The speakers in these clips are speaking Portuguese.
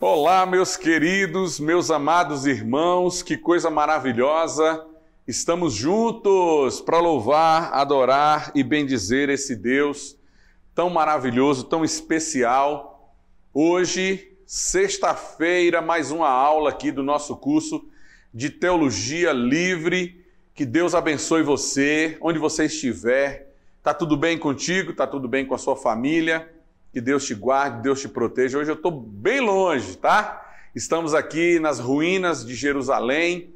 Olá, meus queridos, meus amados irmãos, que coisa maravilhosa! Estamos juntos para louvar, adorar e bendizer esse Deus tão maravilhoso, tão especial. Hoje, sexta-feira, mais uma aula aqui do nosso curso de Teologia Livre. Que Deus abençoe você, onde você estiver. Tá tudo bem contigo? Tá tudo bem com a sua família? Que Deus te guarde, Deus te proteja. Hoje eu estou bem longe, tá? Estamos aqui nas ruínas de Jerusalém.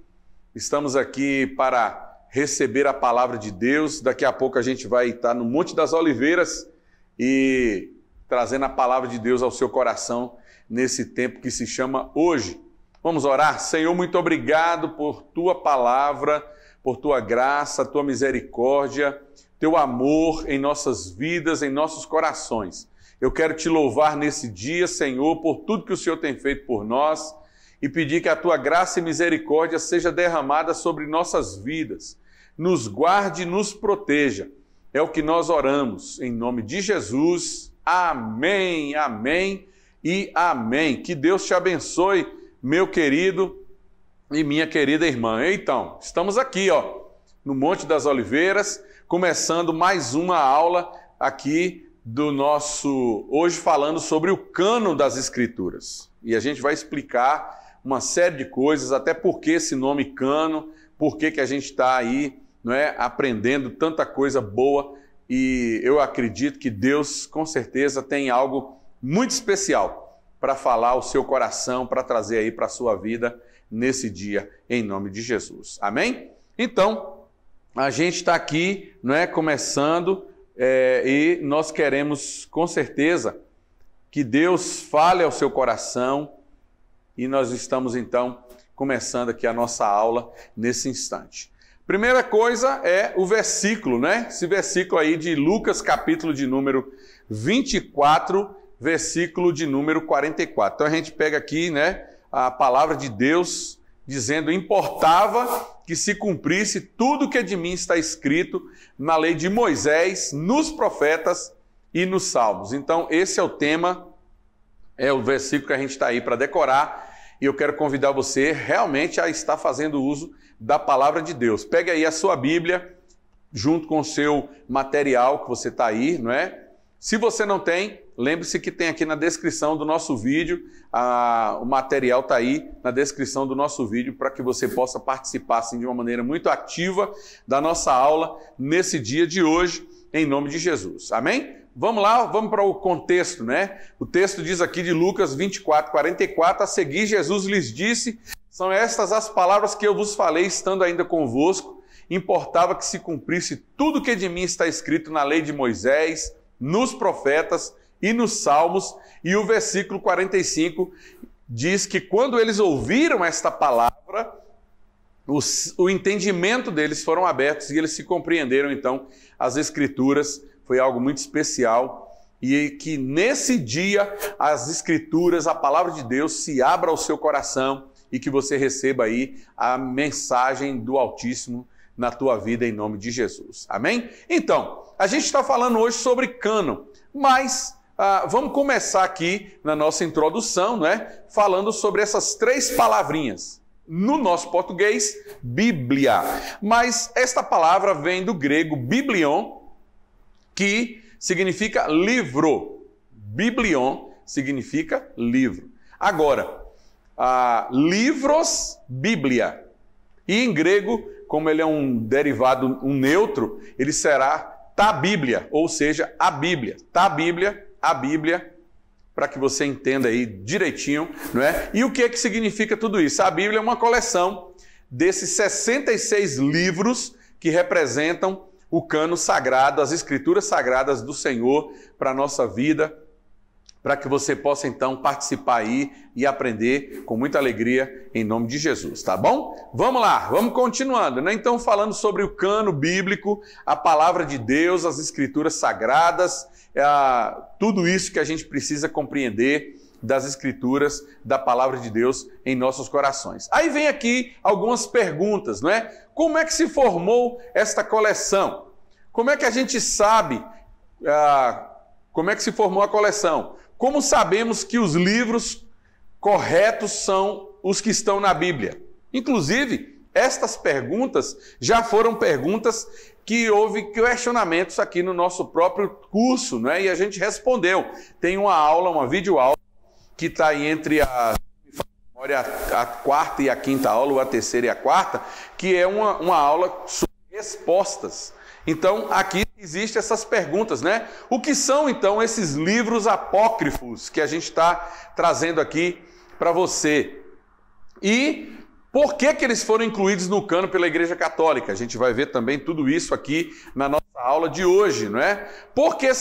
Estamos aqui para receber a palavra de Deus. Daqui a pouco a gente vai estar no Monte das Oliveiras e trazendo a palavra de Deus ao seu coração nesse tempo que se chama hoje. Vamos orar? Senhor, muito obrigado por tua palavra, por tua graça, tua misericórdia, teu amor em nossas vidas, em nossos corações. Eu quero te louvar nesse dia, Senhor, por tudo que o Senhor tem feito por nós e pedir que a tua graça e misericórdia seja derramada sobre nossas vidas. Nos guarde e nos proteja. É o que nós oramos, em nome de Jesus. Amém, amém e amém. Que Deus te abençoe, meu querido e minha querida irmã. Então, estamos aqui, no Monte das Oliveiras, começando mais uma aula aqui do nosso, hoje falando sobre o cânon das Escrituras. E a gente vai explicar uma série de coisas, até por que esse nome cânon, por que a gente está aí, aprendendo tanta coisa boa. E eu acredito que Deus, com certeza, tem algo muito especial para falar ao seu coração, para trazer aí para a sua vida nesse dia, em nome de Jesus. Amém? Então, a gente está aqui, começando... e nós queremos, com certeza, que Deus fale ao seu coração e nós estamos, então, começando aqui a nossa aula nesse instante. Primeira coisa é o versículo, Esse versículo aí de Lucas, capítulo de número 24, versículo de número 44. Então a gente pega aqui, a palavra de Deus dizendo: importava que se cumprisse tudo que de mim está escrito na lei de Moisés, nos profetas e nos salmos. Então, esse é o tema, é o versículo que a gente está aí para decorar, e eu quero convidar você realmente a estar fazendo uso da palavra de Deus. Pegue aí a sua Bíblia, junto com o seu material que você está aí, Se você não tem, lembre-se que tem aqui na descrição do nosso vídeo, o material está aí na descrição do nosso vídeo para que você possa participar assim, de uma maneira muito ativa da nossa aula nesse dia de hoje, em nome de Jesus. Amém? Vamos lá, vamos para o contexto, O texto diz aqui de Lucas 24, 44, a seguir Jesus lhes disse: são estas as palavras que eu vos falei estando ainda convosco, importava que se cumprisse tudo que de mim está escrito na lei de Moisés, nos profetas e nos salmos. E o versículo 45 diz que quando eles ouviram esta palavra, o entendimento deles foram abertos e eles se compreenderam, então, as Escrituras. Foi algo muito especial e que nesse dia as Escrituras, a palavra de Deus, se abra ao seu coração e que você receba aí a mensagem do Altíssimo na tua vida, em nome de Jesus. Amém? Então, a gente está falando hoje sobre cânon, mas vamos começar aqui na nossa introdução, falando sobre essas três palavrinhas. No nosso português, Bíblia. Mas esta palavra vem do grego biblion, que significa livro. Biblion significa livro. Agora, livros, Bíblia. E em grego, como ele é um derivado, um neutro, ele será tá Bíblia, ou seja, a Bíblia. Tá Bíblia, a Bíblia, para que você entenda aí direitinho, E o que é que significa tudo isso? A Bíblia é uma coleção desses 66 livros que representam o cânon sagrado, as Escrituras sagradas do Senhor para a nossa vida, para que você possa então participar aí e aprender com muita alegria em nome de Jesus, tá bom? Vamos lá, vamos continuando, Então falando sobre o cânon bíblico, a palavra de Deus, as Escrituras sagradas, tudo isso que a gente precisa compreender das Escrituras, da palavra de Deus em nossos corações. Aí vem aqui algumas perguntas, Como é que se formou esta coleção? Como é que a gente sabe como é que se formou a coleção? Como sabemos que os livros corretos são os que estão na Bíblia? Inclusive, estas perguntas já foram perguntas que houve questionamentos aqui no nosso próprio curso, né? E a gente respondeu. Tem uma aula, uma videoaula, que está aí entre a quarta e a quinta aula, ou a terceira e a quarta, que é uma aula sobre respostas. Então, aqui existem essas perguntas, né? O que são, então, esses livros apócrifos que a gente está trazendo aqui para você? E por que eles foram incluídos no cânon pela Igreja Católica? A gente vai ver também tudo isso aqui na nossa aula de hoje, não é? Porque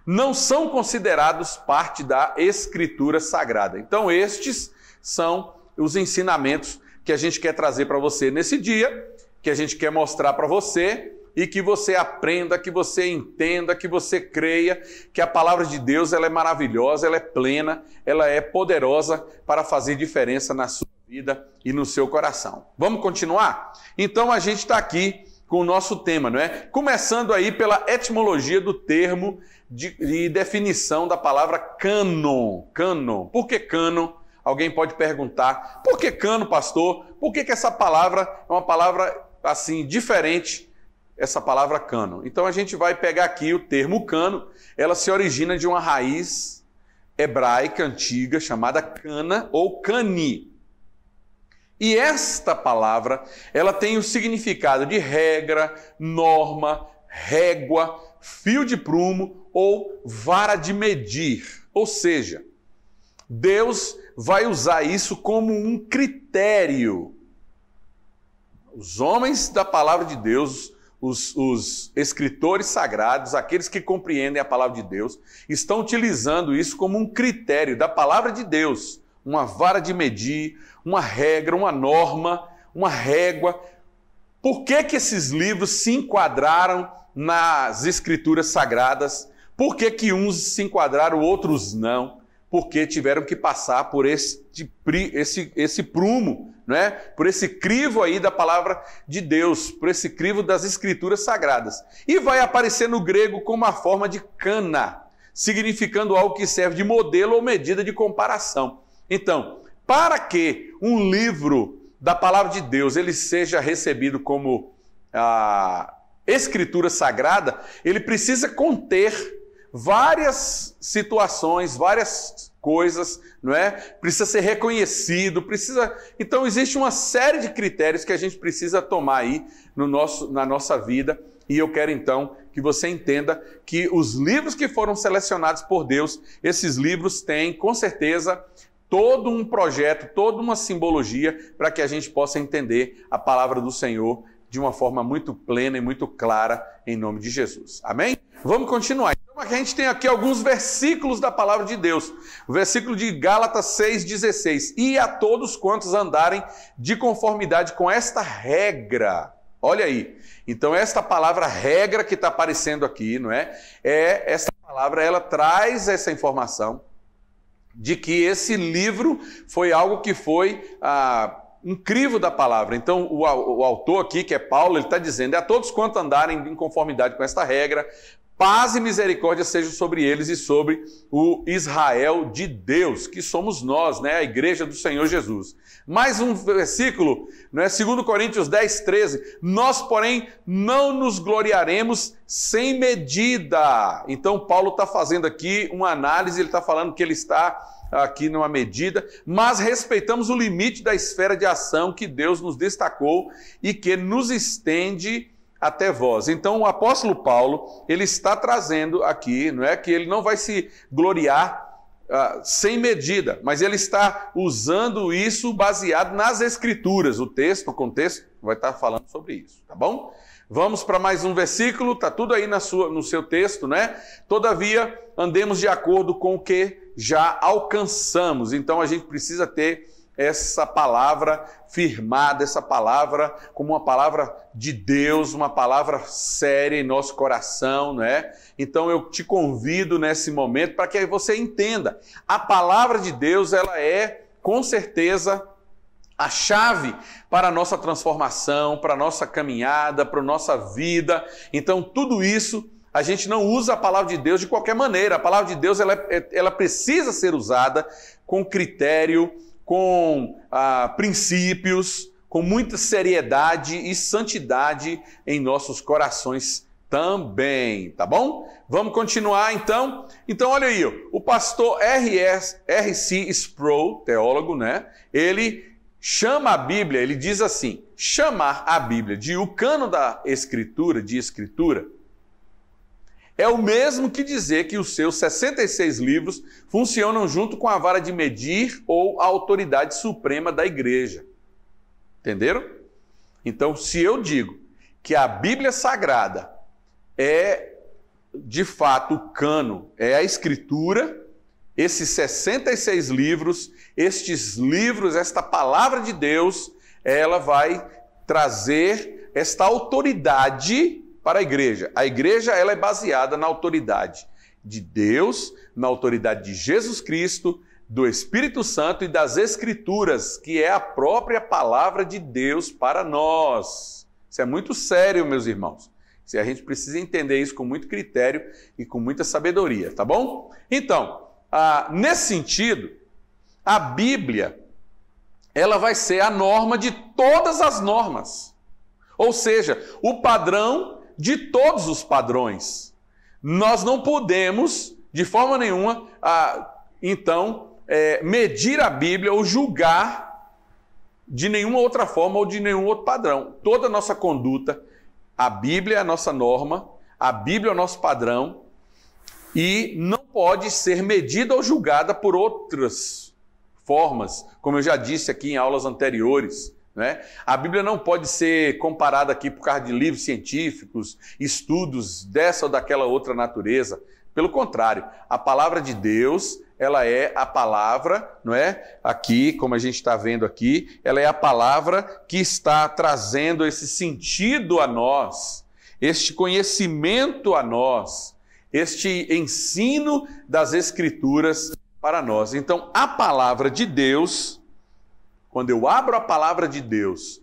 não são considerados parte da Escritura Sagrada. Então, estes são os ensinamentos que a gente quer trazer para você nesse dia, que a gente quer mostrar para você e que você aprenda, que você entenda, que você creia que a palavra de Deus ela é maravilhosa, ela é plena, ela é poderosa para fazer diferença na sua vida e no seu coração. Vamos continuar? Então a gente está aqui com o nosso tema, não é? Começando aí pela etimologia do termo de definição da palavra cânon. Cânon. Por que cânon? Alguém pode perguntar, por que cânon, pastor? Por que essa palavra é uma palavra assim diferente, essa palavra cânon? Então a gente vai pegar aqui o termo cânon, ela se origina de uma raiz hebraica antiga chamada cana ou cani. E esta palavra, ela tem o significado de regra, norma, régua, fio de prumo ou vara de medir. Ou seja, Deus vai usar isso como um critério. Os homens da palavra de Deus, os escritores sagrados, aqueles que compreendem a palavra de Deus, estão utilizando isso como um critério da palavra de Deus, uma vara de medir, uma regra, uma norma, uma régua. Por que esses livros se enquadraram nas escrituras sagradas? Por que uns se enquadraram, outros não? Porque tiveram que passar por esse prumo, né? Por esse crivo aí da palavra de Deus, por esse crivo das escrituras sagradas. E vai aparecer no grego como a forma de cana, significando algo que serve de modelo ou medida de comparação. Então, para que um livro da palavra de Deus ele seja recebido como a escritura sagrada, ele precisa conter várias situações, várias coisas, não é? Precisa ser reconhecido, Então existe uma série de critérios que a gente precisa tomar aí na nossa vida, e eu quero então que você entenda que os livros que foram selecionados por Deus, esses livros têm com certeza todo um projeto, toda uma simbologia para que a gente possa entender a palavra do Senhor de uma forma muito plena e muito clara, em nome de Jesus. Amém? Vamos continuar. Então, a gente tem aqui alguns versículos da palavra de Deus. O versículo de Gálatas 6,16. E a todos quantos andarem de conformidade com esta regra. Olha aí. Então, esta palavra regra que está aparecendo aqui, não é? Essa palavra, ela traz essa informação de que esse livro foi algo que foi um crivo da palavra. Então, o autor aqui, que é Paulo, ele está dizendo, a todos quantos andarem em conformidade com esta regra, paz e misericórdia sejam sobre eles e sobre o Israel de Deus, que somos nós, né? A igreja do Senhor Jesus. Mais um versículo, né? 2 Coríntios 10, 13. Nós, porém, não nos gloriaremos sem medida. Então, Paulo está fazendo aqui uma análise, ele está falando que ele está aqui numa medida, mas respeitamos o limite da esfera de ação que Deus nos destacou e que nos estende até vós. Então, o apóstolo Paulo, ele está trazendo aqui, não é que ele não vai se gloriar sem medida, mas ele está usando isso baseado nas escrituras. O contexto vai estar falando sobre isso, tá bom? Vamos para mais um versículo, está tudo aí no seu texto, né? Todavia, andemos de acordo com o que já alcançamos. Então, a gente precisa ter essa palavra firmada, essa palavra como uma palavra de Deus, uma palavra séria em nosso coração, não é? Então eu te convido nesse momento para que você entenda, a palavra de Deus, ela é com certeza a chave para a nossa transformação, para a nossa caminhada, para a nossa vida. Então tudo isso A gente não usa a palavra de Deus de qualquer maneira. A palavra de Deus ela precisa ser usada com critério, com princípios, com muita seriedade e santidade em nossos corações também, tá bom? Vamos continuar então? Então olha aí, o pastor R.C. Sproul, teólogo, né? Ele chama a Bíblia, ele diz assim, chamar a Bíblia de o cano da Escritura, de Escritura, é o mesmo que dizer que os seus 66 livros funcionam junto com a vara de medir ou a autoridade suprema da igreja. Entenderam? Então, se eu digo que a Bíblia Sagrada é, de fato, o cano, é a Escritura, esses 66 livros, estes livros, esta palavra de Deus, ela vai trazer esta autoridade para a igreja. A igreja ela é baseada na autoridade de Deus, na autoridade de Jesus Cristo, do Espírito Santo e das Escrituras, que é a própria palavra de Deus para nós. Isso é muito sério, meus irmãos. A gente precisa entender isso com muito critério e com muita sabedoria, tá bom? Então, nesse sentido, a Bíblia ela vai ser a norma de todas as normas. Ou seja, o padrão de todos os padrões. Nós não podemos, de forma nenhuma, medir a Bíblia ou julgar de nenhuma outra forma ou de nenhum outro padrão. Toda a nossa conduta, a Bíblia é a nossa norma, a Bíblia é o nosso padrão e não pode ser medida ou julgada por outras formas, como eu já disse aqui em aulas anteriores. Né? A Bíblia não pode ser comparada aqui por causa de livros científicos, estudos dessa ou daquela outra natureza. Pelo contrário, a palavra de Deus, ela é a palavra, não é? Aqui, como a gente está vendo aqui, ela é a palavra que está trazendo esse sentido a nós, este conhecimento a nós, este ensino das Escrituras para nós. Então, a palavra de Deus, quando eu abro a palavra de Deus,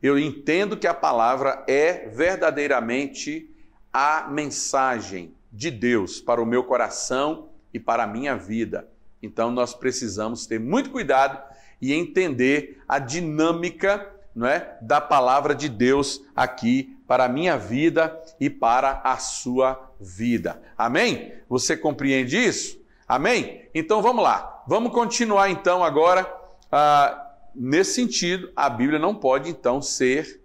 eu entendo que a palavra é verdadeiramente a mensagem de Deus para o meu coração e para a minha vida. Então nós precisamos ter muito cuidado e entender a dinâmica, não é, da palavra de Deus aqui para a minha vida e para a sua vida. Amém? Você compreende isso? Amém? Então vamos lá. Vamos continuar então agora. Nesse sentido, a Bíblia não pode, então, ser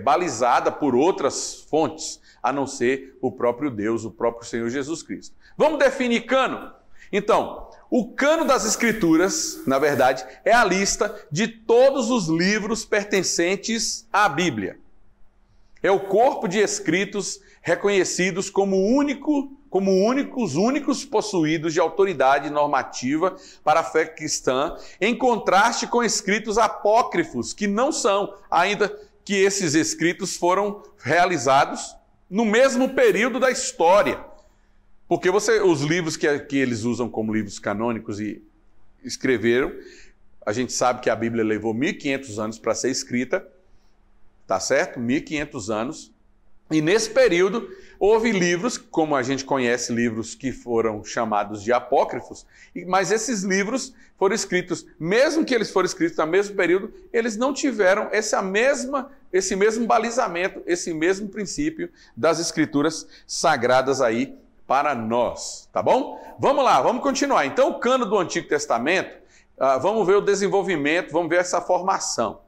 balizada por outras fontes, a não ser o próprio Deus, o próprio Senhor Jesus Cristo. Vamos definir cano? Então, o cano das Escrituras, na verdade, é a lista de todos os livros pertencentes à Bíblia. É o corpo de escritos reconhecidos como únicos possuídos de autoridade normativa para a fé cristã, em contraste com escritos apócrifos, que não são, ainda que esses escritos foram realizados no mesmo período da história. Porque os livros que eles usam como livros canônicos e escreveram, a gente sabe que a Bíblia levou 1500 anos para ser escrita, tá certo? 1500 anos. E nesse período houve livros, como a gente conhece, livros que foram chamados de apócrifos, mas esses livros foram escritos, mesmo que eles foram escritos no mesmo período, eles não tiveram esse mesmo balizamento, esse mesmo princípio das Escrituras sagradas aí para nós, tá bom? Vamos lá, vamos continuar. Então, o cano do Antigo Testamento, vamos ver o desenvolvimento, vamos ver essa formação.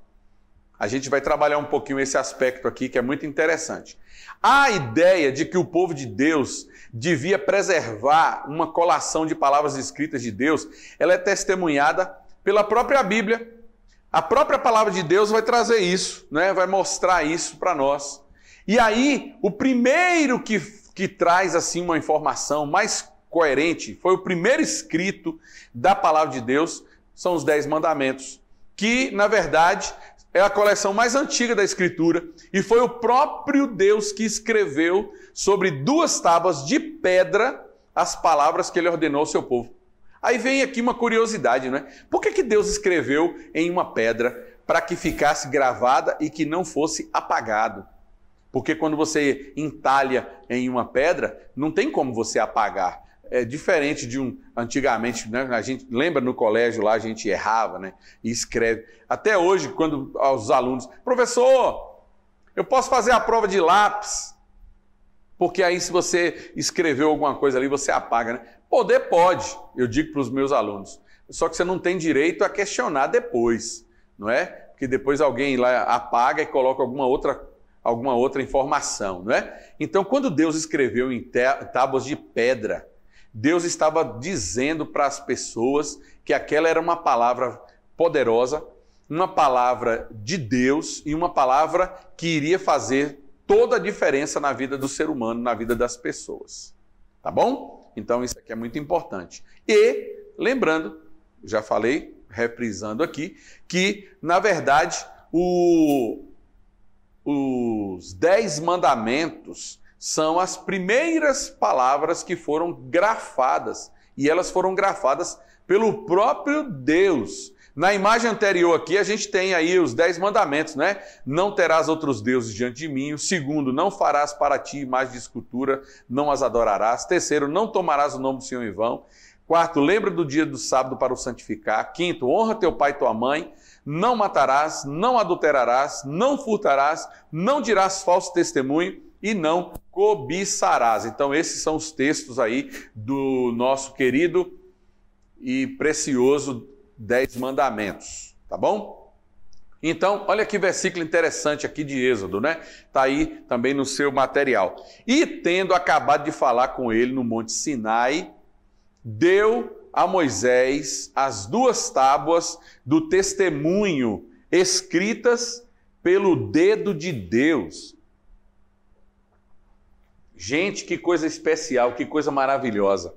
A gente vai trabalhar um pouquinho esse aspecto aqui, que é muito interessante. A ideia de que o povo de Deus devia preservar uma colação de palavras escritas de Deus, ela é testemunhada pela própria Bíblia. A própria palavra de Deus vai trazer isso, né? Vai mostrar isso para nós. E aí, o primeiro que traz assim uma informação mais coerente, foi o primeiro escrito da palavra de Deus, são os 10 mandamentos, que, na verdade, é a coleção mais antiga da Escritura e foi o próprio Deus que escreveu sobre 2 tábuas de pedra as palavras que ele ordenou ao seu povo. Aí vem aqui uma curiosidade, não é? Por que Deus escreveu em uma pedra para que ficasse gravada e que não fosse apagado? Porque quando você entalha em uma pedra, não tem como você apagar. É diferente de antigamente, né? A gente lembra no colégio lá, a gente errava, né? E escreve. Até hoje, quando aos alunos, professor, eu posso fazer a prova de lápis? Porque aí se você escreveu alguma coisa ali, você apaga, né? Poder pode, eu digo para os meus alunos. Só que você não tem direito a questionar depois, não é? Porque depois alguém lá apaga e coloca alguma outra informação, não é? Então, quando Deus escreveu em tábuas de pedra, Deus estava dizendo para as pessoas que aquela era uma palavra poderosa, uma palavra de Deus e uma palavra que iria fazer toda a diferença na vida do ser humano, na vida das pessoas. Tá bom? Então isso aqui é muito importante. E, lembrando, já falei, reprisando aqui, que, na verdade, os 10 mandamentos são as primeiras palavras que foram grafadas, e elas foram grafadas pelo próprio Deus. Na imagem anterior aqui, a gente tem aí os 10 mandamentos, né? Não terás outros deuses diante de mim. O segundo, não farás para ti imagem de escultura, não as adorarás. Terceiro, não tomarás o nome do Senhor em vão. Quarto, lembra do dia do sábado para o santificar. Quinto, honra teu pai e tua mãe. Não matarás, não adulterarás, não furtarás, não dirás falso testemunho e não cobiçarás. Então esses são os textos aí do nosso querido e precioso 10 mandamentos, tá bom? Então, olha que versículo interessante aqui de Êxodo, né? Está aí também no seu material. E tendo acabado de falar com ele no Monte Sinai, deu a Moisés as 2 tábuas do testemunho escritas pelo dedo de Deus. Gente, que coisa especial, que coisa maravilhosa.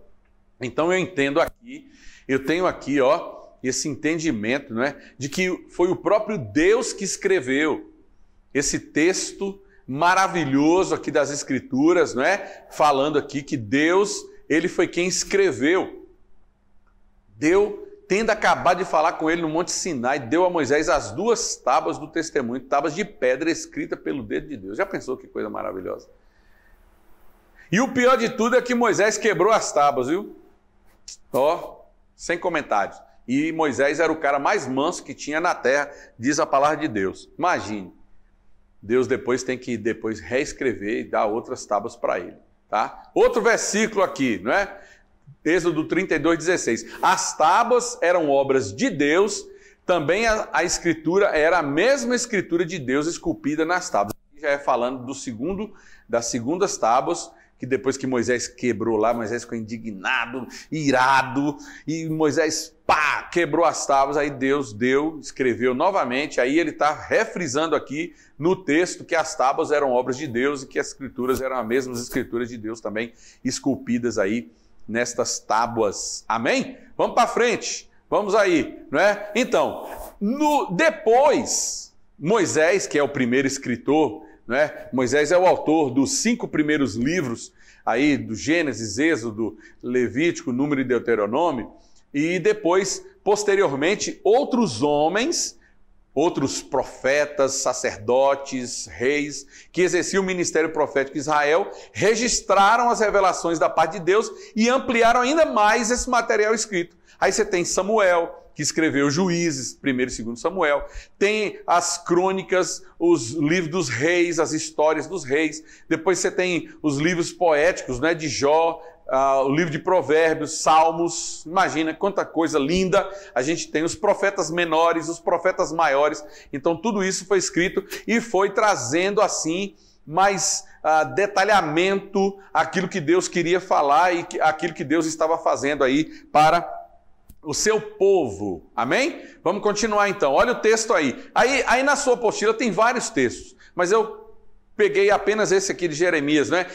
Então eu tenho aqui, ó, esse entendimento, não é, de que foi o próprio Deus que escreveu esse texto maravilhoso aqui das Escrituras, não é? Falando aqui que Deus, ele foi quem escreveu. Tendo acabado de falar com ele no Monte Sinai, deu a Moisés as 2 tábuas do testemunho, tábuas de pedra escritas pelo dedo de Deus. Já pensou que coisa maravilhosa? E o pior de tudo é que Moisés quebrou as tábuas, viu? Ó, sem comentários. E Moisés era o cara mais manso que tinha na terra, diz a palavra de Deus. Imagine, Deus depois tem que reescrever e dar outras tábuas para ele, tá? Outro versículo aqui, não é? Êxodo 32:16. As tábuas eram obras de Deus, também a escritura era a mesma escritura de Deus esculpida nas tábuas. Já é falando das segundas tábuas, que depois que Moisés quebrou lá, Moisés ficou indignado, irado, e Moisés, quebrou as tábuas, aí Deus escreveu novamente, aí ele está refrisando aqui no texto que as tábuas eram obras de Deus e que as escrituras eram as mesmas escrituras de Deus também, esculpidas aí nestas tábuas. Amém? Vamos para frente, vamos aí, não é? Então, depois, Moisés, que é o primeiro escritor, não é? Moisés é o autor dos 5 primeiros livros aí do Gênesis, Êxodo, Levítico, Número e Deuteronômio, e depois, posteriormente, outros homens, outros profetas, sacerdotes, reis, que exerciam o ministério profético em Israel, registraram as revelações da parte de Deus e ampliaram ainda mais esse material escrito. Aí você tem Samuel, que escreveu Juízes, 1º e 2º Samuel, tem as crônicas, os livros dos reis, as histórias dos reis, depois você tem os livros poéticos, né, de Jó, o livro de Provérbios, Salmos, imagina quanta coisa linda, a gente tem os profetas menores, os profetas maiores, então tudo isso foi escrito e foi trazendo assim mais detalhamento aquilo que Deus queria falar e aquilo que Deus estava fazendo aí para o seu povo, amém? Vamos continuar então, olha o texto aí. Aí na sua apostila tem vários textos, mas eu peguei apenas esse aqui de Jeremias, né?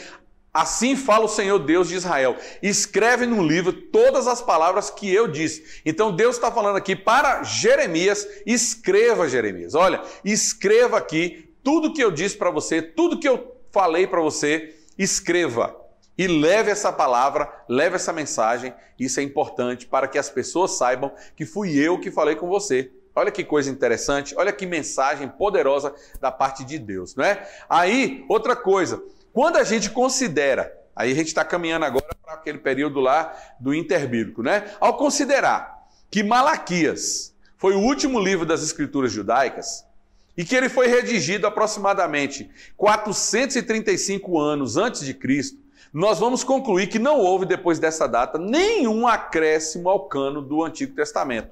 Assim fala o Senhor Deus de Israel, escreve num livro todas as palavras que eu disse. Então Deus está falando aqui para Jeremias, escreva Jeremias, olha, escreva aqui tudo que eu disse para você, tudo que eu falei para você, escreva. E leve essa palavra, leve essa mensagem, isso é importante para que as pessoas saibam que fui eu que falei com você, Olha que coisa interessante, olha que mensagem poderosa da parte de Deus, não é? Aí, outra coisa, quando a gente considera, aí a gente está caminhando agora para aquele período lá do interbíblico, né? Ao considerar que Malaquias foi o último livro das Escrituras judaicas e que ele foi redigido aproximadamente 435 anos antes de Cristo, nós vamos concluir que não houve, depois dessa data, nenhum acréscimo ao cano do Antigo Testamento.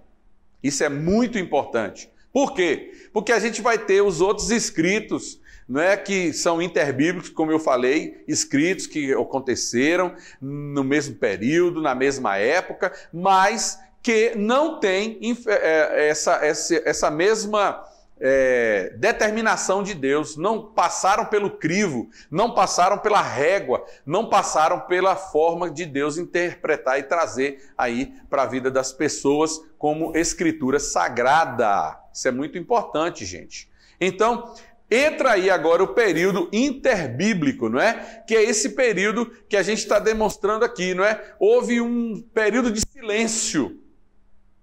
Isso é muito importante. Por quê? Porque a gente vai ter os outros escritos, não é, que são interbíblicos, como eu falei, escritos que aconteceram no mesmo período, na mesma época, mas que não têm essa mesma determinação de Deus, não passaram pelo crivo, não passaram pela régua, não passaram pela forma de Deus interpretar e trazer aí para a vida das pessoas como escritura sagrada. Isso é muito importante, gente. Então, entra aí agora o período interbíblico, não é? Que é esse período que a gente está demonstrando aqui, não é? Houve um período de silêncio.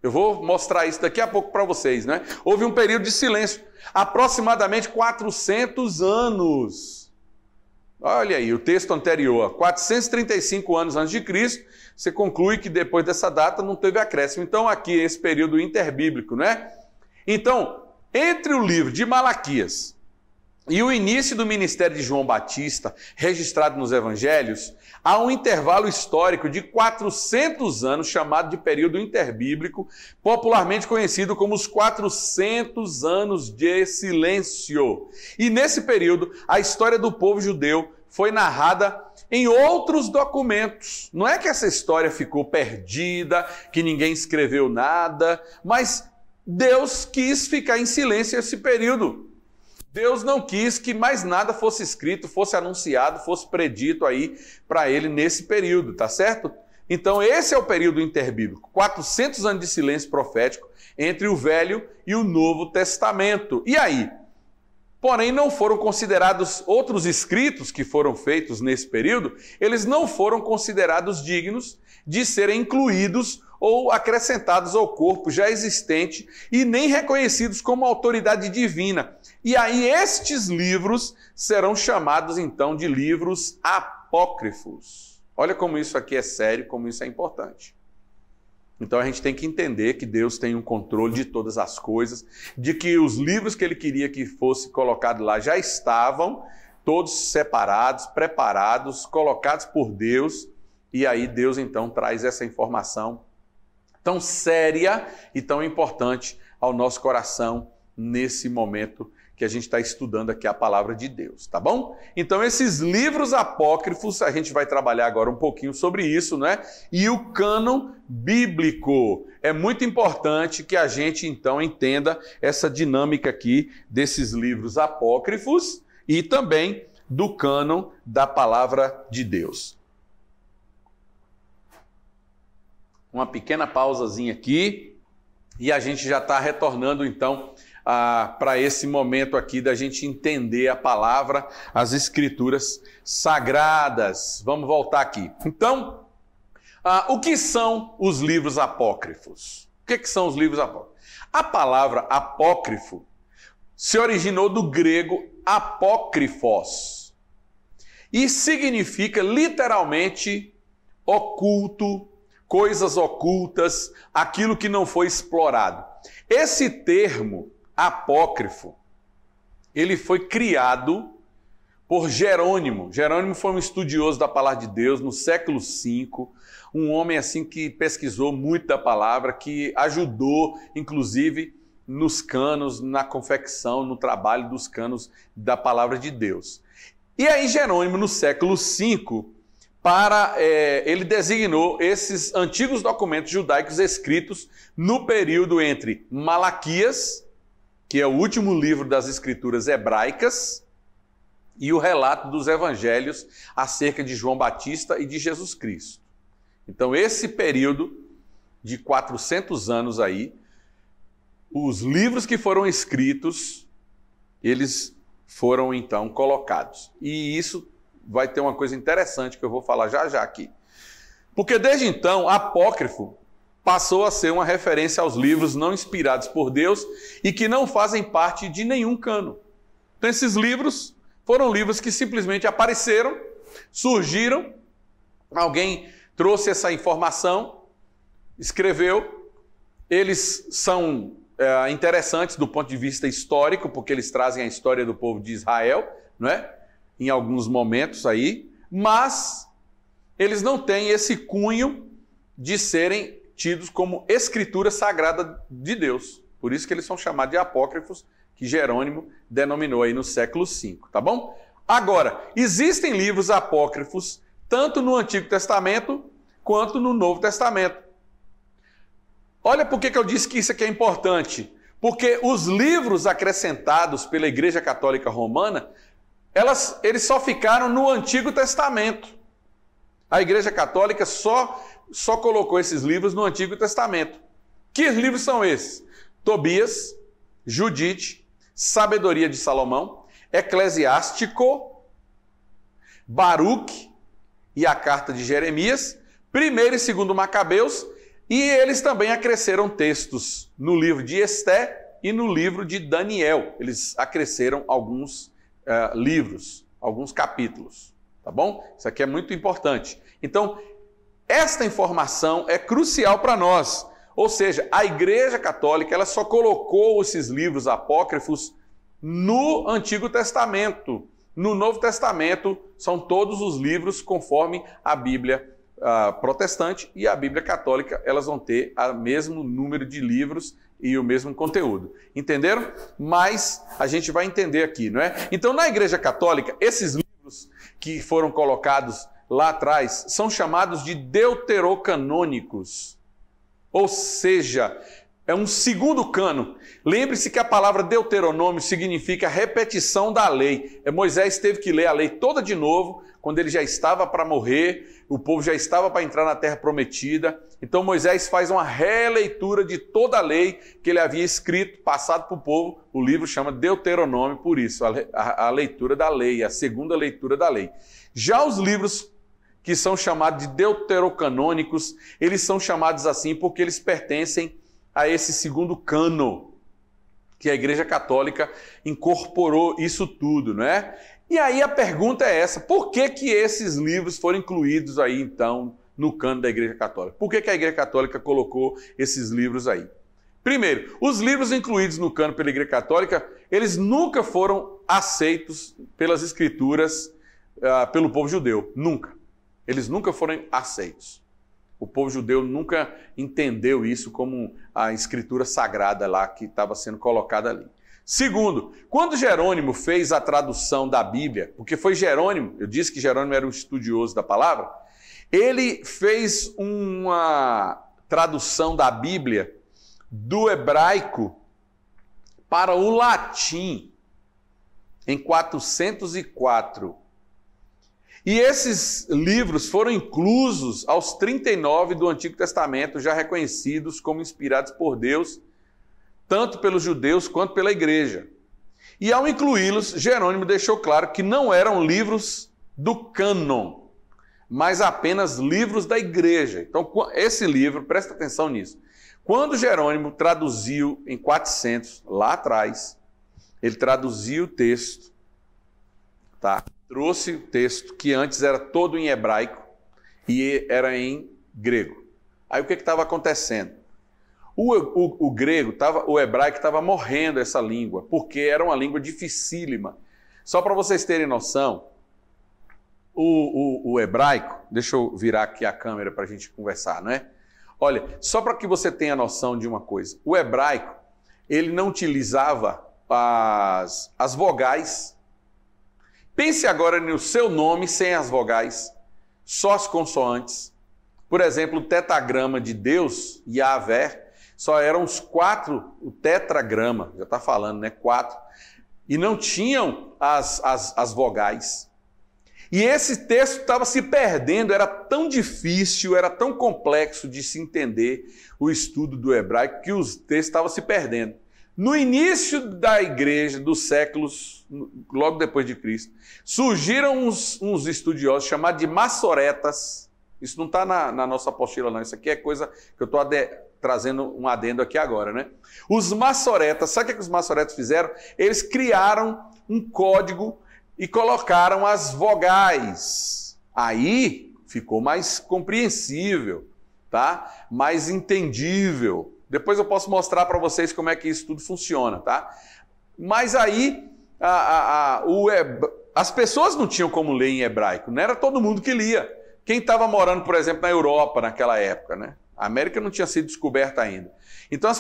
Eu vou mostrar isso daqui a pouco para vocês, né? Houve um período de silêncio, aproximadamente 400 anos. Olha aí, o texto anterior, 435 anos antes de Cristo, você conclui que depois dessa data não teve acréscimo. Então aqui, esse período interbíblico, né? Então, entre o livro de Malaquias e o início do ministério de João Batista, registrado nos evangelhos, há um intervalo histórico de 400 anos, chamado de período interbíblico, popularmente conhecido como os 400 anos de silêncio. E nesse período, a história do povo judeu foi narrada em outros documentos. Não é que essa história ficou perdida, que ninguém escreveu nada, mas Deus quis ficar em silêncio esse período. Deus não quis que mais nada fosse escrito, fosse anunciado, fosse predito aí para ele nesse período, tá certo? Então esse é o período interbíblico, 400 anos de silêncio profético entre o Velho e o Novo Testamento. E aí? Porém, não foram considerados outros escritos que foram feitos nesse período, eles não foram considerados dignos de serem incluídos ou acrescentados ao corpo já existente e nem reconhecidos como autoridade divina. E aí estes livros serão chamados então de livros apócrifos. Olha como isso aqui é sério, como isso é importante. Então a gente tem que entender que Deus tem um controle de todas as coisas, de que os livros que ele queria que fosse colocado lá já estavam todos separados, preparados, colocados por Deus, e aí Deus então traz essa informação tão séria e tão importante ao nosso coração nesse momento que a gente está estudando aqui a palavra de Deus, tá bom? Então esses livros apócrifos, a gente vai trabalhar agora um pouquinho sobre isso, né? E o cânon bíblico. É muito importante que a gente então entenda essa dinâmica aqui desses livros apócrifos e também do cânon da palavra de Deus. Uma pequena pausazinha aqui e a gente já está retornando então para esse momento aqui da gente entender a palavra, as escrituras sagradas. Vamos voltar aqui. Então, o que são os livros apócrifos? O que são os livros apócrifos? A palavra apócrifo se originou do grego apócrifos e significa literalmente oculto, coisas ocultas, aquilo que não foi explorado. Esse termo apócrifo, ele foi criado por Jerônimo. Jerônimo foi um estudioso da palavra de Deus no século V, um homem assim que pesquisou muito da palavra, que ajudou, inclusive, nos canos, na confecção, no trabalho dos canos da palavra de Deus. E aí Jerônimo, no século V, ele designou esses antigos documentos judaicos escritos no período entre Malaquias, que é o último livro das escrituras hebraicas, e o relato dos evangelhos acerca de João Batista e de Jesus Cristo. Então, esse período de 400 anos aí, os livros que foram escritos, eles foram então colocados. E isso vai ter uma coisa interessante que eu vou falar já já aqui. Porque desde então, apócrifo passou a ser uma referência aos livros não inspirados por Deus e que não fazem parte de nenhum cânon. Então esses livros foram livros que simplesmente apareceram, surgiram, alguém trouxe essa informação, escreveu, eles são interessantes do ponto de vista histórico, porque eles trazem a história do povo de Israel, não é? Em alguns momentos aí, mas eles não têm esse cunho de serem tidos como escritura sagrada de Deus. Por isso que eles são chamados de apócrifos, que Jerônimo denominou aí no século V, tá bom? Agora, existem livros apócrifos tanto no Antigo Testamento quanto no Novo Testamento. Olha por que eu disse que isso aqui é importante. Porque os livros acrescentados pela Igreja Católica Romana, eles só ficaram no Antigo Testamento. A Igreja Católica só colocou esses livros no Antigo Testamento. Que livros são esses? Tobias, Judite, Sabedoria de Salomão, Eclesiástico, Baruque e a Carta de Jeremias, 1º e 2º Macabeus, e eles também acresceram textos no livro de Esté e no livro de Daniel. Eles acresceram alguns livros, alguns capítulos, tá bom? Isso aqui é muito importante. Então, esta informação é crucial para nós. Ou seja, a Igreja Católica ela só colocou esses livros apócrifos no Antigo Testamento. No Novo Testamento, são todos os livros conforme a Bíblia protestante e a Bíblia católica, elas vão ter o mesmo número de livros e o mesmo conteúdo. Entenderam? Mas a gente vai entender aqui, não é? Então, na Igreja Católica, esses livros que foram colocados lá atrás são chamados de deuterocanônicos. Ou seja, é um segundo cano. Lembre-se que a palavra Deuteronômio significa repetição da lei. Moisés teve que ler a lei toda de novo, quando ele já estava para morrer, o povo já estava para entrar na terra prometida. Então Moisés faz uma releitura de toda a lei que ele havia escrito, passado para o povo. O livro chama Deuteronômio, por isso, a leitura da lei, a segunda leitura da lei. Já os livros que são chamados de deuterocanônicos, eles são chamados assim porque eles pertencem a esse segundo cano, que a Igreja Católica incorporou isso tudo, não é? E aí a pergunta é essa, por que que esses livros foram incluídos aí, então, no cano da Igreja Católica? Por que que a Igreja Católica colocou esses livros aí? Primeiro, os livros incluídos no cano pela Igreja Católica, eles nunca foram aceitos pelas Escrituras, pelo povo judeu, nunca. Eles nunca foram aceitos. O povo judeu nunca entendeu isso como a escritura sagrada lá que estava sendo colocada ali. Segundo, quando Jerônimo fez a tradução da Bíblia, porque foi Jerônimo, eu disse que Jerônimo era um estudioso da palavra, ele fez uma tradução da Bíblia do hebraico para o latim em 404. E esses livros foram inclusos aos 39 do Antigo Testamento, já reconhecidos como inspirados por Deus, tanto pelos judeus quanto pela igreja. E ao incluí-los, Jerônimo deixou claro que não eram livros do cânon, mas apenas livros da igreja. Então, esse livro, presta atenção nisso, quando Jerônimo traduziu em 400, lá atrás, ele traduziu o texto, tá? Trouxe o texto que antes era todo em hebraico e era em grego. Aí o que estava acontecendo? O hebraico estava morrendo essa língua, porque era uma língua dificílima. Só para vocês terem noção, o hebraico, deixa eu virar aqui a câmera para a gente conversar, não é? Olha, só para que você tenha noção de uma coisa, o hebraico, ele não utilizava as vogais. Pense agora no seu nome sem as vogais, só as consoantes. Por exemplo, o tetragrama de Deus, Yahvé, só eram os 4, o tetragrama, já está falando, né? 4. E não tinham as vogais. E esse texto estava se perdendo, era tão difícil, era tão complexo de se entender o estudo do hebraico, que os textos estavam se perdendo. No início da igreja, dos séculos, logo depois de Cristo, surgiram uns estudiosos chamados de maçoretas, Isso não está na nossa apostila, não. Isso aqui é coisa que eu estou trazendo um adendo aqui agora, né? Os maçoretas, sabe o que os maçoretas fizeram? Eles criaram um código e colocaram as vogais. Aí ficou mais compreensível, tá? Mais entendível. Depois eu posso mostrar para vocês como é que isso tudo funciona, tá? Mas aí as pessoas não tinham como ler em hebraico, não era todo mundo que lia. Quem estava morando, por exemplo, na Europa naquela época, né? A América não tinha sido descoberta ainda. Então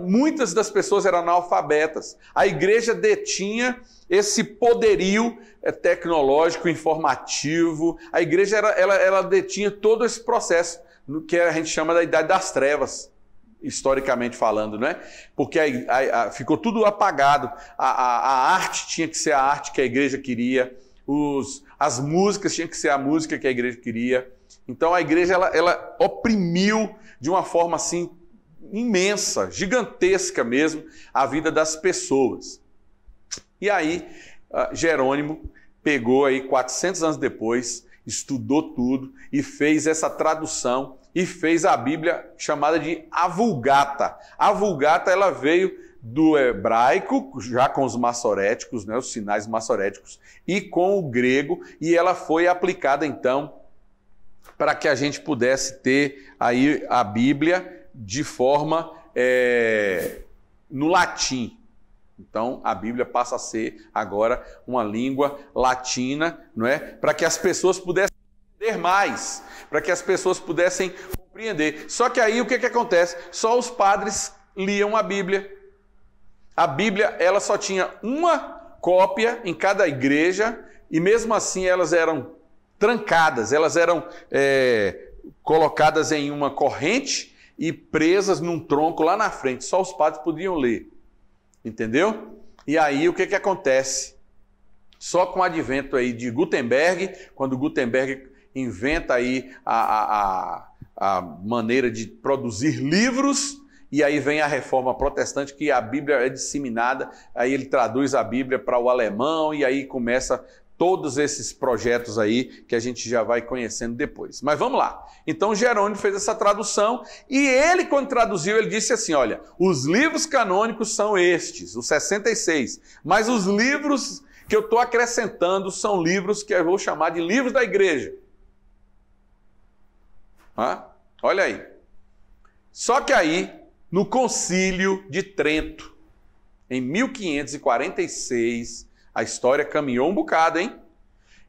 muitas das pessoas eram analfabetas. A igreja detinha esse poderio tecnológico, informativo. A igreja ela detinha todo esse processo, que a gente chama da Idade das Trevas, historicamente falando, né? Porque ficou tudo apagado. A arte tinha que ser a arte que a igreja queria. As músicas tinham que ser a música que a igreja queria. Então a igreja ela oprimiu de uma forma assim imensa, gigantesca mesmo, a vida das pessoas. E aí Jerônimo pegou aí 400 anos depois, estudou tudo e fez essa tradução e fez a Bíblia chamada de A Vulgata. A Vulgata ela veio do hebraico, já com os maçoréticos, né, os sinais maçoréticos, e com o grego, e ela foi aplicada então para que a gente pudesse ter aí a Bíblia de forma no latim. Então a Bíblia passa a ser agora uma língua latina, não é? Para que as pessoas pudessem entender mais, para que as pessoas pudessem compreender. Só que aí o que acontece? Só os padres liam a Bíblia. A Bíblia ela só tinha uma cópia em cada igreja e mesmo assim elas eram trancadas, elas eram colocadas em uma corrente e presas num tronco lá na frente. Só os padres podiam ler, entendeu? E aí o que acontece? Só com o advento aí de Gutenberg, quando Gutenberg inventa aí a maneira de produzir livros, e aí vem a reforma protestante, que a Bíblia é disseminada, aí ele traduz a Bíblia para o alemão, e aí começa todos esses projetos aí que a gente já vai conhecendo depois. Mas vamos lá. Então Jerônimo fez essa tradução e ele, quando traduziu, ele disse assim, olha, os livros canônicos são estes, os 66, mas os livros que eu estou acrescentando são livros que eu vou chamar de livros da igreja. Olha aí. Só que aí, no Concílio de Trento, em 1546, a história caminhou um bocado, hein?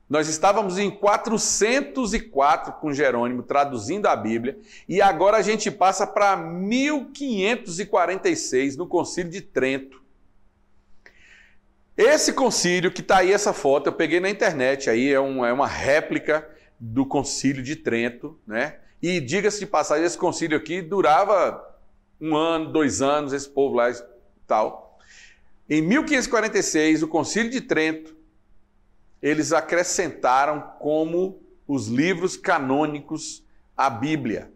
Nós estávamos em 404 com Jerônimo traduzindo a Bíblia e agora a gente passa para 1546 no Concílio de Trento. Esse concílio, que está aí essa foto, eu peguei na internet, aí é uma réplica do Concílio de Trento, né? E diga-se de passagem, esse concílio aqui durava 1 ano, 2 anos, esse povo lá e tal. Em 1546, o Concílio de Trento, eles acrescentaram como os livros canônicos a Bíblia.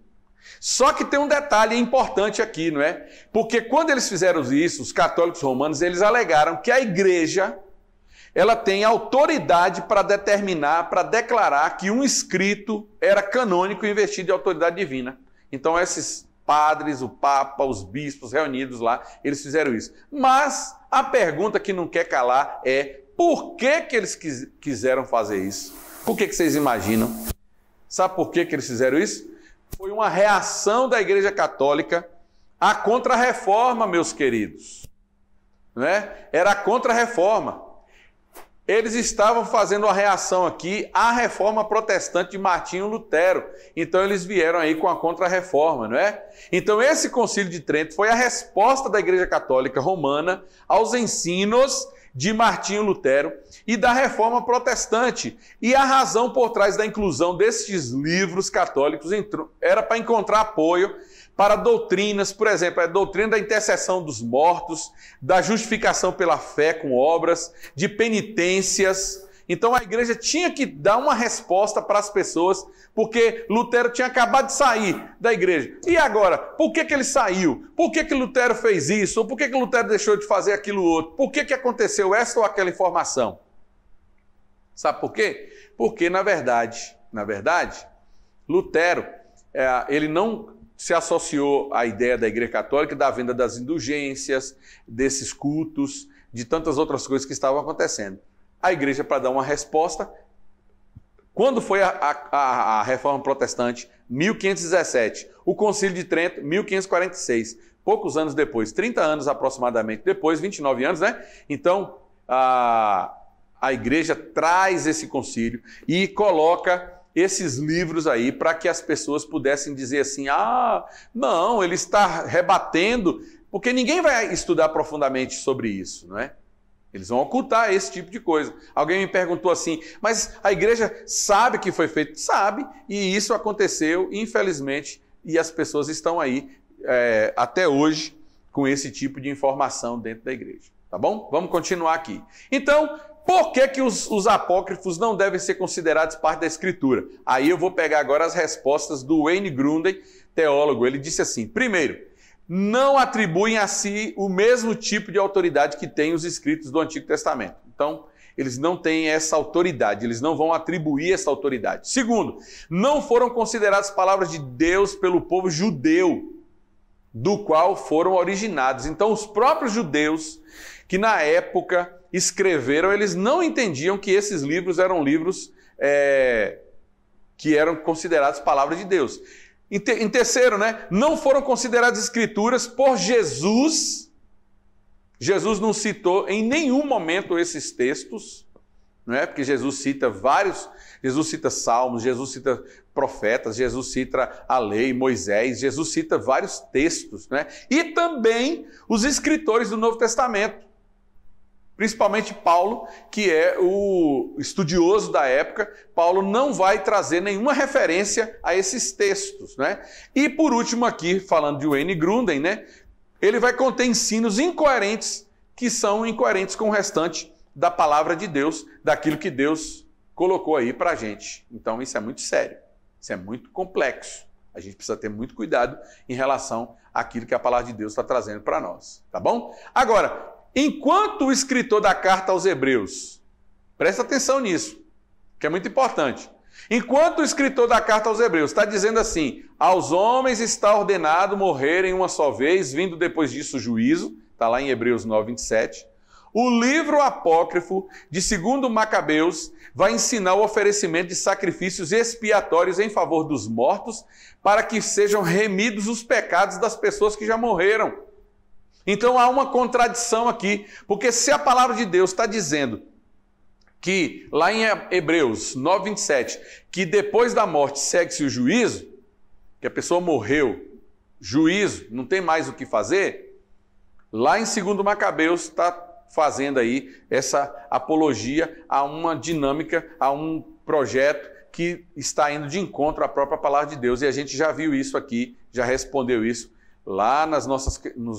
Só que tem um detalhe importante aqui, não é? Porque quando eles fizeram isso, os católicos romanos, eles alegaram que a igreja, ela tem autoridade para determinar, para declarar que um escrito era canônico investido de autoridade divina. Então esses padres, o Papa, os bispos reunidos lá, eles fizeram isso. Mas a pergunta que não quer calar é por que eles quiseram fazer isso? Por que vocês imaginam? Sabe por que eles fizeram isso? Foi uma reação da Igreja Católica à Contra-Reforma, meus queridos. Né? Era a Contra-Reforma. Eles estavam fazendo uma reação aqui à Reforma Protestante de Martinho Lutero. Então eles vieram aí com a Contra-Reforma, não é? Então esse Concílio de Trento foi a resposta da Igreja Católica Romana aos ensinos de Martinho Lutero e da Reforma Protestante. E a razão por trás da inclusão destes livros católicos era para encontrar apoio para doutrinas, por exemplo, a doutrina da intercessão dos mortos, da justificação pela fé com obras, de penitências. Então a igreja tinha que dar uma resposta para as pessoas, porque Lutero tinha acabado de sair da igreja. E agora, por que ele saiu? Por que Lutero fez isso? Ou por que Lutero deixou de fazer aquilo outro? Por que aconteceu essa ou aquela informação? Sabe por quê? Porque, na verdade, Lutero, ele não se associou à ideia da Igreja Católica da venda das indulgências, desses cultos, de tantas outras coisas que estavam acontecendo. A Igreja, para dar uma resposta, quando foi a Reforma Protestante? 1517. O Concílio de Trento, 1546. Poucos anos depois, 30 anos aproximadamente depois, 29 anos, né? Então, a Igreja traz esse concílio e coloca esses livros aí para que as pessoas pudessem dizer assim, não, ele está rebatendo, porque ninguém vai estudar profundamente sobre isso, não é? Eles vão ocultar esse tipo de coisa. Alguém me perguntou assim, mas a igreja sabe que foi feito? Sabe, e isso aconteceu, infelizmente, e as pessoas estão aí até hoje com esse tipo de informação dentro da igreja. Tá bom? Vamos continuar aqui. Então, por que os apócrifos não devem ser considerados parte da Escritura? Aí eu vou pegar agora as respostas do Wayne Grudem, teólogo. Ele disse assim, primeiro, não atribuem a si o mesmo tipo de autoridade que têm os escritos do Antigo Testamento. Então, eles não têm essa autoridade, eles não vão atribuir essa autoridade. Segundo, não foram consideradas palavras de Deus pelo povo judeu, do qual foram originados. Então, os próprios judeus que na época escreveram, eles não entendiam que esses livros eram livros que eram considerados palavras de Deus. Em terceiro, né, não foram consideradas escrituras por Jesus. Jesus não citou em nenhum momento esses textos, não é? Porque Jesus cita Salmos, Jesus cita profetas, Jesus cita a lei, Moisés, Jesus cita vários textos, né? E também os escritores do Novo Testamento. Principalmente Paulo, que é o estudioso da época, Paulo não vai trazer nenhuma referência a esses textos, né? E por último aqui, falando de Wayne Grudem, né? Ele vai conter ensinos incoerentes, que são incoerentes com o restante da palavra de Deus, daquilo que Deus colocou aí para a gente. Então isso é muito sério, isso é muito complexo. A gente precisa ter muito cuidado em relação àquilo que a palavra de Deus está trazendo para nós, tá bom? Agora, enquanto o escritor da carta aos Hebreus, presta atenção nisso, que é muito importante. Enquanto o escritor da carta aos Hebreus está dizendo assim, aos homens está ordenado morrerem uma só vez, vindo depois disso o juízo, está lá em Hebreus 9, 27, o livro apócrifo de 2 Macabeus vai ensinar o oferecimento de sacrifícios expiatórios em favor dos mortos, para que sejam remidos os pecados das pessoas que já morreram. Então há uma contradição aqui, porque se a palavra de Deus está dizendo que, lá em Hebreus 9, 27, que depois da morte segue-se o juízo, que a pessoa morreu, juízo, não tem mais o que fazer, lá em 2 Macabeus está fazendo aí essa apologia a uma dinâmica, a um projeto que está indo de encontro à própria palavra de Deus, e a gente já viu isso aqui, já respondeu isso lá nos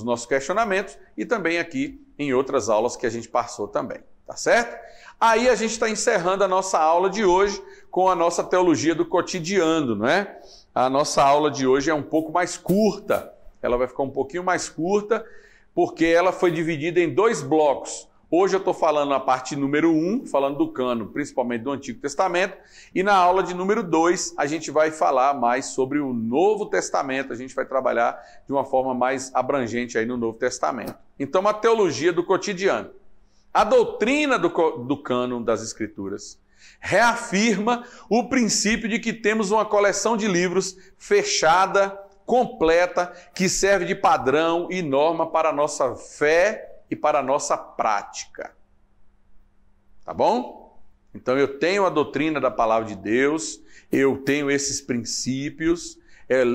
nossos questionamentos e também aqui em outras aulas que a gente passou também, tá certo? Aí a gente está encerrando a nossa aula de hoje com a nossa teologia do cotidiano, não é? A nossa aula de hoje é um pouco mais curta, ela vai ficar um pouquinho mais curta, porque ela foi dividida em 2 blocos. Hoje eu estou falando a parte número 1, falando do cânon, principalmente do Antigo Testamento, e na aula de número 2 a gente vai falar mais sobre o Novo Testamento, a gente vai trabalhar de uma forma mais abrangente aí no Novo Testamento. Então, a teologia do cotidiano. A doutrina do cânon das Escrituras reafirma o princípio de que temos uma coleção de livros fechada, completa, que serve de padrão e norma para a nossa fé e para a nossa prática. Tá bom? Então eu tenho a doutrina da palavra de Deus, eu tenho esses princípios,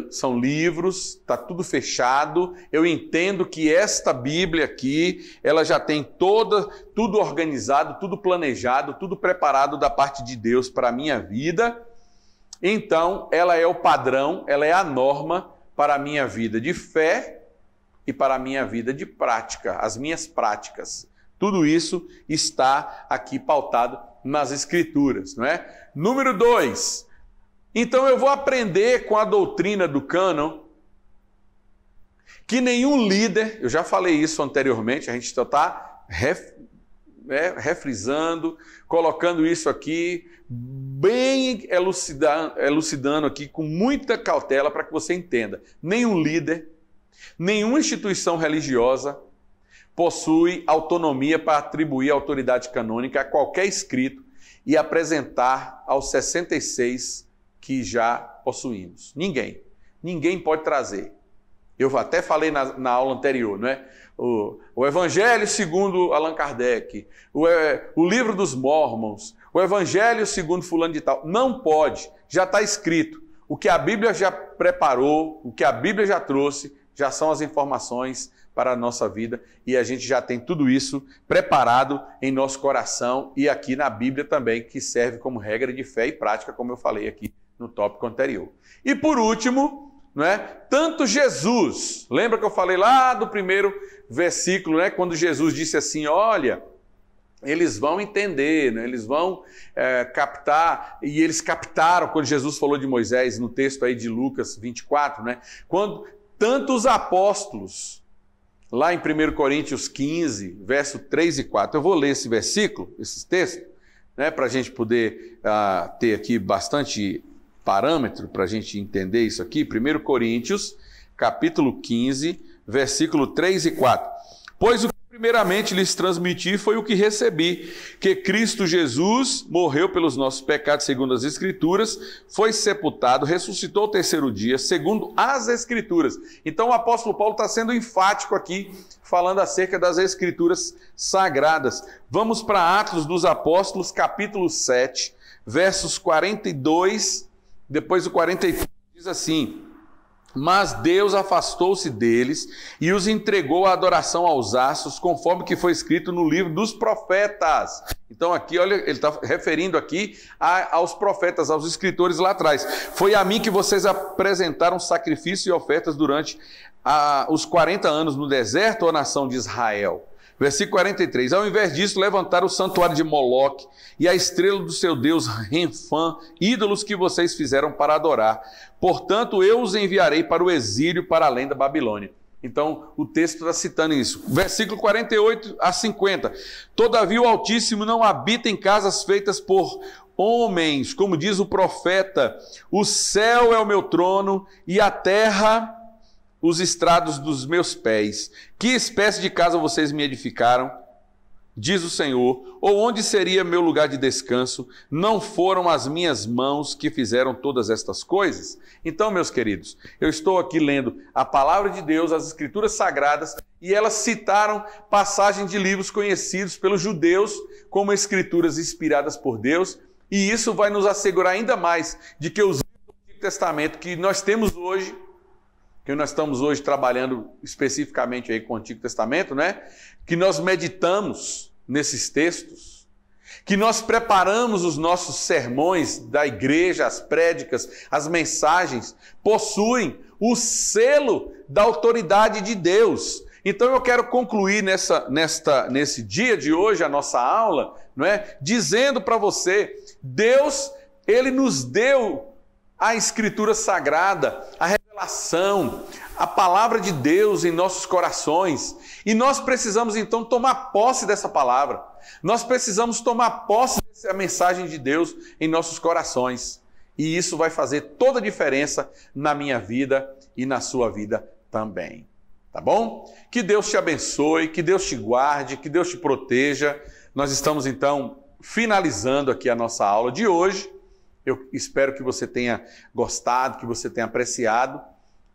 são livros, está tudo fechado, eu entendo que esta Bíblia aqui, ela já tem tudo organizado, tudo planejado, tudo preparado da parte de Deus para a minha vida. Então ela é o padrão, ela é a norma para a minha vida de fé e para a minha vida de prática, as minhas práticas. Tudo isso está aqui pautado nas Escrituras, não é? Número 2. Então eu vou aprender com a doutrina do cânon que nenhum líder, eu já falei isso anteriormente, a gente só está refrisando, colocando isso aqui, bem elucidando aqui com muita cautela para que você entenda. Nenhum líder, nenhuma instituição religiosa possui autonomia para atribuir autoridade canônica a qualquer escrito e apresentar aos 66 que já possuímos. Ninguém pode trazer. Eu até falei na aula anterior, não é? O Evangelho segundo Allan Kardec, o Livro dos Mórmons, o Evangelho segundo fulano de tal. Não pode, já está escrito. O que a Bíblia já preparou, o que a Bíblia já trouxe, já são as informações para a nossa vida e a gente já tem tudo isso preparado em nosso coração e aqui na Bíblia também, que serve como regra de fé e prática, como eu falei aqui no tópico anterior. E por último, não é? Tanto Jesus, lembra que eu falei lá do primeiro versículo, né? Quando Jesus disse assim, olha, eles vão entender, né? Eles vão captar, e eles captaram quando Jesus falou de Moisés, no texto aí de Lucas 24, né? Quando tanto os apóstolos, lá em 1 Coríntios 15, verso 3 e 4, eu vou ler esse versículo, esses textos, né? Para a gente poder ter aqui bastante parâmetro para a gente entender isso aqui. 1 Coríntios, capítulo 15, versículo 3 e 4. Pois o que primeiramente lhes transmiti foi o que recebi, que Cristo Jesus morreu pelos nossos pecados segundo as Escrituras, foi sepultado, ressuscitou ao terceiro dia, segundo as Escrituras. Então o apóstolo Paulo está sendo enfático aqui, falando acerca das Escrituras sagradas. Vamos para Atos dos Apóstolos, capítulo 7, versos 42, depois o 43, diz assim: mas Deus afastou-se deles e os entregou à adoração aos astros, conforme que foi escrito no livro dos profetas. Então aqui, olha, ele está referindo aqui aos profetas, aos escritores lá atrás. Foi a mim que vocês apresentaram sacrifício e ofertas durante os 40 anos no deserto, ó nação de Israel. Versículo 43, ao invés disso, levantaram o santuário de Moloque e a estrela do seu deus Renfã, ídolos que vocês fizeram para adorar. Portanto, eu os enviarei para o exílio, para além da Babilônia. Então, o texto está citando isso. Versículo 48 a 50, todavia o Altíssimo não habita em casas feitas por homens, como diz o profeta, o céu é o meu trono e a terra os estrados dos meus pés. Que espécie de casa vocês me edificaram? Diz o Senhor. Ou onde seria meu lugar de descanso? Não foram as minhas mãos que fizeram todas estas coisas? Então, meus queridos, eu estou aqui lendo a palavra de Deus, as Escrituras Sagradas, e elas citaram passagens de livros conhecidos pelos judeus como escrituras inspiradas por Deus, e isso vai nos assegurar ainda mais de que os livros do Antigo Testamento que nós temos hoje, que nós estamos hoje trabalhando especificamente aí com o Antigo Testamento, né? Que nós meditamos nesses textos, que nós preparamos os nossos sermões da igreja, as prédicas, as mensagens, possuem o selo da autoridade de Deus. Então eu quero concluir nesse dia de hoje a nossa aula, não é? Dizendo para você, Deus, Ele nos deu a Escritura Sagrada, a revelação, a palavra de Deus em nossos corações. E nós precisamos então tomar posse dessa palavra. Nós precisamos tomar posse dessa mensagem de Deus em nossos corações. E isso vai fazer toda a diferença na minha vida e na sua vida também. Tá bom? Que Deus te abençoe, que Deus te guarde, que Deus te proteja. Nós estamos então finalizando aqui a nossa aula de hoje. Eu espero que você tenha gostado, que você tenha apreciado.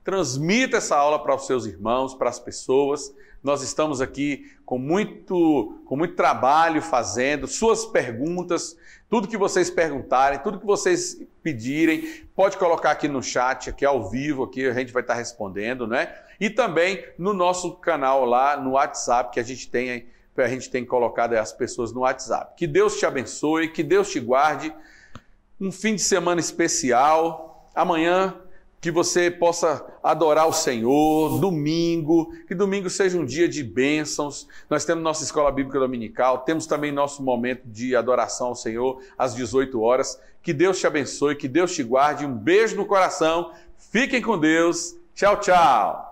Transmita essa aula para os seus irmãos, para as pessoas. Nós estamos aqui com muito trabalho fazendo. Suas perguntas, tudo que vocês perguntarem, tudo que vocês pedirem, pode colocar aqui no chat, aqui ao vivo, aqui a gente vai estar respondendo, né? E também no nosso canal lá no WhatsApp, que a gente tem colocado as pessoas no WhatsApp. Que Deus te abençoe, que Deus te guarde. Um fim de semana especial, amanhã que você possa adorar o Senhor, domingo, que domingo seja um dia de bênçãos. Nós temos nossa escola bíblica dominical, temos também nosso momento de adoração ao Senhor às 18 horas. Que Deus te abençoe, que Deus te guarde, um beijo no coração, fiquem com Deus, tchau, tchau.